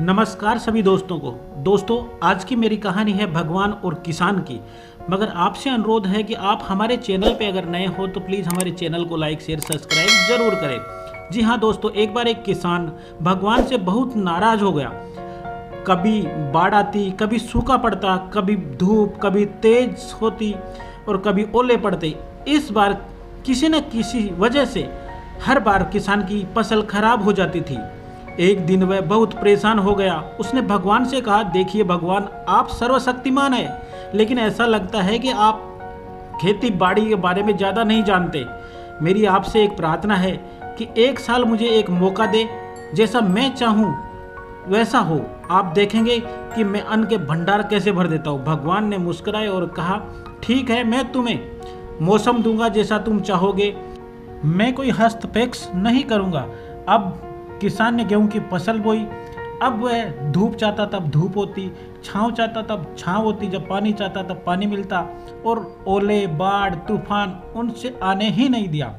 नमस्कार सभी दोस्तों को। दोस्तों, आज की मेरी कहानी है भगवान और किसान की। मगर आपसे अनुरोध है कि आप हमारे चैनल पे अगर नए हो तो प्लीज़ हमारे चैनल को लाइक शेयर सब्सक्राइब जरूर करें। जी हाँ दोस्तों, एक बार एक किसान भगवान से बहुत नाराज़ हो गया। कभी बाढ़ आती, कभी सूखा पड़ता, कभी धूप, कभी तेज होती और कभी ओले पड़ते। इस बार किसी न किसी वजह से हर बार किसान की फसल खराब हो जाती थी। एक दिन वह बहुत परेशान हो गया। उसने भगवान से कहा, देखिए भगवान, आप सर्वशक्तिमान हैं, लेकिन ऐसा लगता है कि आप खेती बाड़ी के बारे में ज़्यादा नहीं जानते। मेरी आपसे एक प्रार्थना है कि एक साल मुझे एक मौका दे, जैसा मैं चाहूँ वैसा हो। आप देखेंगे कि मैं अन्न के भंडार कैसे भर देता हूँ। भगवान ने मुस्कुराए और कहा, ठीक है, मैं तुम्हें मौसम दूंगा जैसा तुम चाहोगे, मैं कोई हस्तक्षेप नहीं करूँगा। अब किसान ने गेहूं की फसल बोई। अब वह धूप चाहता तब धूप होती, छांव चाहता तब छांव होती, जब पानी चाहता तब पानी मिलता, और ओले, बाढ़, तूफान उनसे आने ही नहीं दिया।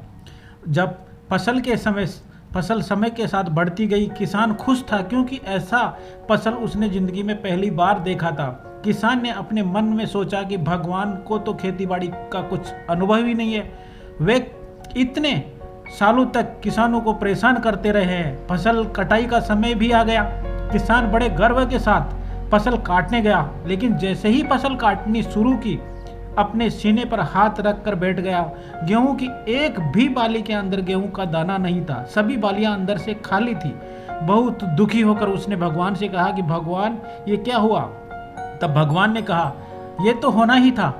जब फसल समय के साथ बढ़ती गई, किसान खुश था, क्योंकि ऐसा फसल उसने ज़िंदगी में पहली बार देखा था। किसान ने अपने मन में सोचा कि भगवान को तो खेतीबाड़ी का कुछ अनुभव ही नहीं है। वे इतने सालों तक किसानों को परेशान करते रहे हैं। फसल कटाई का समय भी आ गया। किसान बड़े गर्व के साथ फसल काटने गया, लेकिन जैसे ही फसल काटनी शुरू की, अपने सीने पर हाथ रख कर बैठ गया। गेहूं की एक भी बाली के अंदर गेहूं का दाना नहीं था, सभी बालियां अंदर से खाली थी। बहुत दुखी होकर उसने भगवान से कहा कि भगवान, ये क्या हुआ? तब भगवान ने कहा, ये तो होना ही था।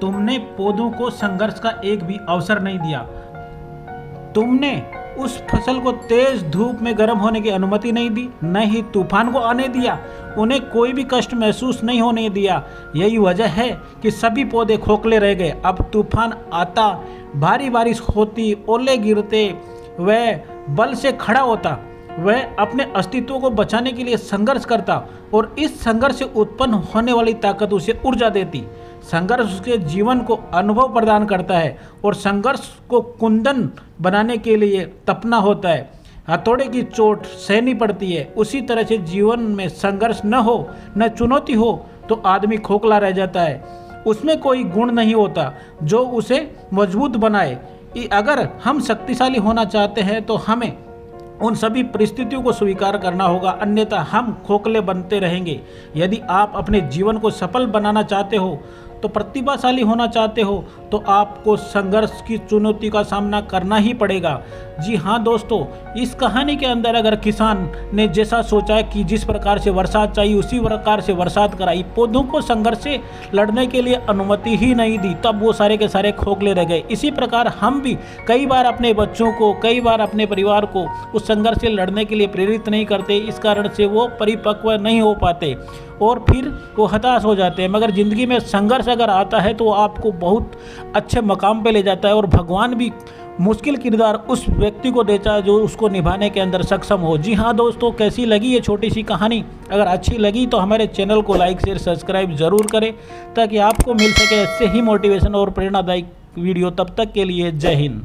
तुमने पौधों को संघर्ष का एक भी अवसर नहीं दिया। तुमने उस फसल को तेज धूप में गर्म होने की अनुमति नहीं दी, न ही तूफान को आने दिया। उन्हें कोई भी कष्ट महसूस नहीं होने दिया। यही वजह है कि सभी पौधे खोखले रह गए। अब तूफान आता, भारी बारिश होती, ओले गिरते, वह बल से खड़ा होता। वह अपने अस्तित्व को बचाने के लिए संघर्ष करता, और इस संघर्ष से उत्पन्न होने वाली ताकत उसे ऊर्जा देती। संघर्ष उसके जीवन को अनुभव प्रदान करता है, और संघर्ष को कुंदन बनाने के लिए तपना होता है। हथौड़े की चोट सहनी पड़ती है। उसी तरह से जीवन में संघर्ष न हो, न चुनौती हो, तो आदमी खोखला रह जाता है। उसमें कोई गुण नहीं होता जो उसे मजबूत बनाए। अगर हम शक्तिशाली होना चाहते हैं तो हमें उन सभी परिस्थितियों को स्वीकार करना होगा, अन्यथा हम खोखले बनते रहेंगे। यदि आप अपने जीवन को सफल बनाना चाहते हो, तो प्रतिभाशाली होना चाहते हो, तो आपको संघर्ष की चुनौती का सामना करना ही पड़ेगा। जी हाँ दोस्तों, इस कहानी के अंदर अगर किसान ने जैसा सोचा कि जिस प्रकार से बरसात चाहिए उसी प्रकार से बरसात कराई, पौधों को संघर्ष से लड़ने के लिए अनुमति ही नहीं दी, तब वो सारे के सारे खोखले रह गए। इसी प्रकार हम भी कई बार अपने बच्चों को, कई बार अपने परिवार को उस संघर्ष से लड़ने के लिए प्रेरित नहीं करते। इस कारण से वो परिपक्व नहीं हो पाते और फिर वो हताश हो जाते हैं। मगर ज़िंदगी में संघर्ष अगर आता है तो आपको बहुत अच्छे मकाम पे ले जाता है, और भगवान भी मुश्किल किरदार उस व्यक्ति को देता है जो उसको निभाने के अंदर सक्षम हो। जी हाँ दोस्तों, कैसी लगी ये छोटी सी कहानी? अगर अच्छी लगी तो हमारे चैनल को लाइक शेयर सब्सक्राइब ज़रूर करें, ताकि आपको मिल सके ऐसे ही मोटिवेशन और प्रेरणादायक वीडियो। तब तक के लिए जय हिंद।